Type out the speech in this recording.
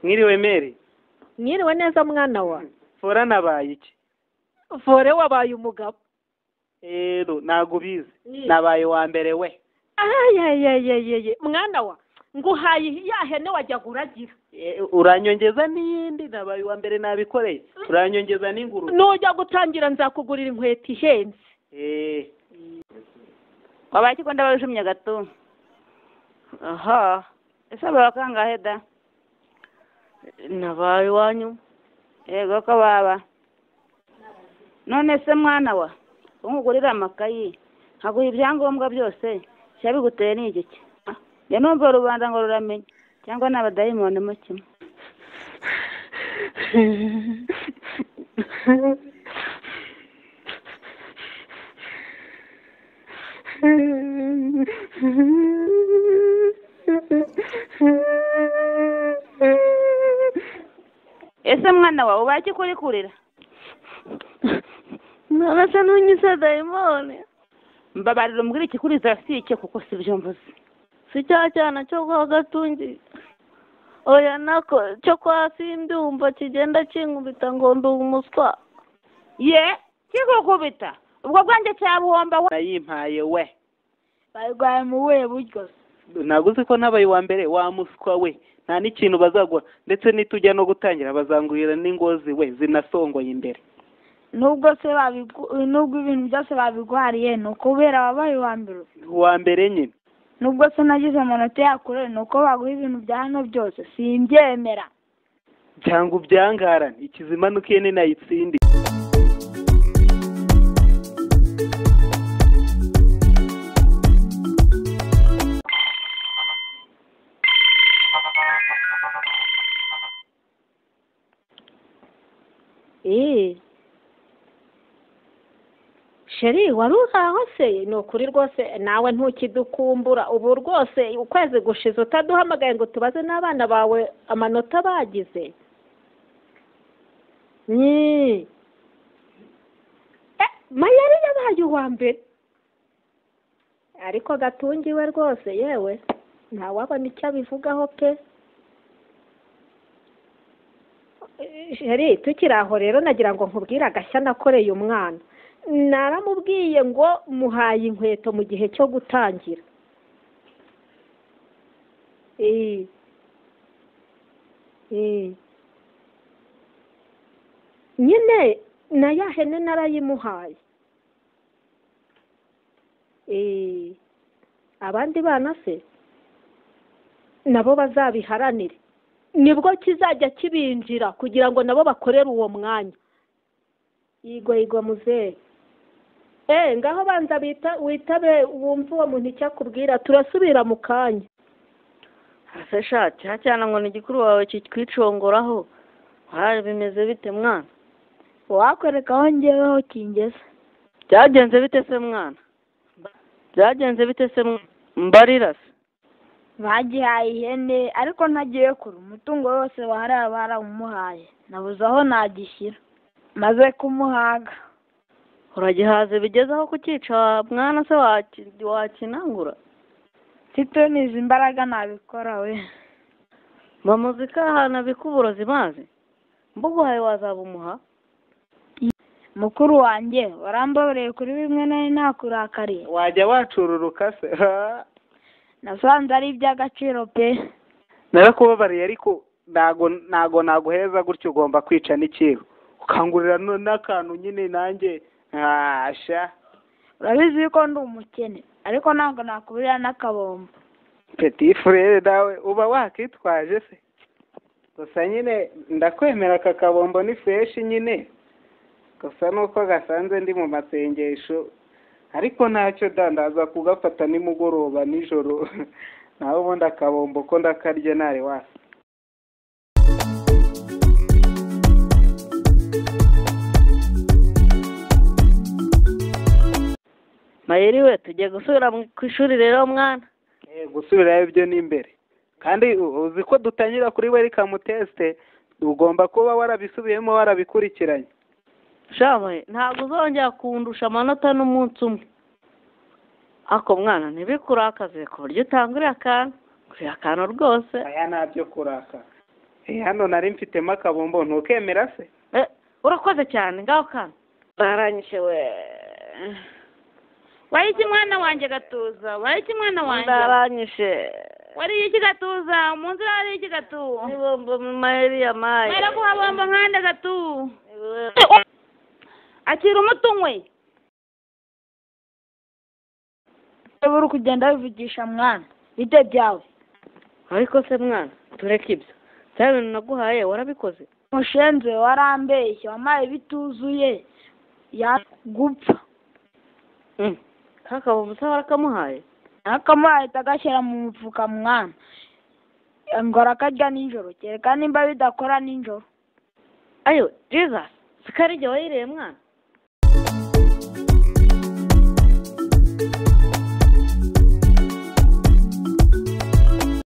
Mwiriwe Mary. Mwiriwe neza mwana wa. Fora nabaye iki? Fore wabaye umugabo. Ntago bizi. Nabaye wa mbere we. Ayayayayeye mwana wa. Nguhaye ya hene wajya guragira. Uranyongeza n'iyindi nabaye wa mbere nabikoreye. Uranyongeza n'inguru. Nujya gutangira nzakugurira inkweto ihenze. Wabaye iki ko ndabashumye gato? Aha. Ese bakangahe da? Nabaye wanyu. Yego ko baba. None se mwana wa, ungugurira amakayi, haguha ibyangombwa byose, cyabiguteye ni igiki? Ya numva rubanda ngo ruramenya, cyangwa n'abadayimoni mu kimwe. Ese mwana wawe ubaye iki kuri kurira? Nabasa nunyisa dayimoni. Mbabarira umbwira ikikuriza si icyo kuko si byo mvuze. Si cya cyana cyo kwa Gatungi. Oya nako cyo kwa Sindumva kigenda kinkubita ngo ndi umuswa. Ye, kikukubita. Ubwo bwanjye cyabuhomba we. Nayimpaye we. Bayigwaye mu we buryo. Naguze ko nabaye wa mbere wa muswa we. Nta n'ikintu bazagura ndetse nitujya no gutangira bazangurira n'ingozi we zinasongoye imbere. Nubwo ibintu byose babigwariye no kubera wabaye wa mbere. Wa mbere nyine. Nubwo se nagize amanota yakure nuko baguha ibintu bya hano byose simbyemera. Cyangwa ubyangarane ikizimanukiye ni nayitsindi. Sheri wari uzaho se ni ukuri rwose nawe ntukidukumbura ubu rwose ukwezi gushize utaduhamagaye ngo tubaze n'abana bawe amanota bagize. Mayari yabaye uwa mbere ariko Gatungi we rwose yewe ntawabona icyo abivugaho pe. Sheri tukiri aho rero nagira ngo nkubwire agashya nakoreye umwana. Naramubwiye ngo muhaye inkweto mu gihe cyo gutangira. Nyine na ya hene narayimuhaye. Abandi bana se nabo bazabiharanire. Nibwo kizajya kibinjira kugira ngo nabo bakorere uwo mwanya. Igwa muzee. Ngaho banza witabe wumva uwo muntu icyo akubwira turasubira mu kanya. Ase shati cyane ngo ni gikuru wawe kikwicongoraho. Hari bimeze bite mwana? Wakwereka aho ngeweho kingeze. Byagenze bite se mwana? Byagenze bite se mbarira se? Bagihaye ihene ariko ntagiye kure umutungo wose wahari barawumuhaye. Nabuze aho nagishyira. Maze kumuhaga. Uragihaze bigezaho kukica mwana se wakinangura? Sito nizi imbaraga nabikora we. Bamuzika hana bikuburozi maze. Mbuguhaye wazabumuha? Mukuru wanjye warambabareye kuri bimwe nari nakurakariye. Wajya wacururuka se? Nasanze ari iby'agaciro pe. Narakubabariye ariko nago naguheza gutyo ugomba kwica n'ikiro. Ukangurira n'akantu nyine nanjye asha. Urabizi ko ndi umukene ariko ntabwo nakubira n'akabombo. Petit frere dawe uba wakitwaje se? Gusa nyine ndakwemera aka kabombo ni fresh nyine. Gusa nuko gasanze ndi mu masengesho ariko ntacyo ndaza kugafata nimugoroba nijoro. Naho ubundi akabombo ko ndakarye nare wase. Mayeri we tujye gusubira ku ishuri rero mwana. Gusubirayo ibyo ni imbere. Kandi uzi ko dutangira kuri welcome test ugomba kuba warabisubiyemo warabikurikiranye. Shabaye ntabwo uzongera kundusha amanota n'umunsi umwe. Ako mwana ntibikurakaze ku buryo utangurira akantu. Kurira akantu rwose. Aya ntabyo kuraka. hano nari mfitemo akabombo ntukemera se? urakoze cyane ngaho kana baranyishe we. wari iki mwana wanjye gatuza wari iki mwana wanjye Baranyishe. wari iki gatuza mu nzira wari iki gatu Ibombo mu mayeri ya mayi. mwera kuhabomba nkande gatu akira umutunywe uri kugenda wivugisha mwana bite byawe Ariko se mwana tureke ibyo. Cya bintu naguhaye warabikoze. mushenze warambeshye wamaye bituzuye gupfa Kakabombo se warakamuhaye? akamuhaye agashyira mu mufuka mwana ngo arakarya nijoro kereka nimba bidakora nijoro Ayo Jesus, sikari jye wayiriye mwana.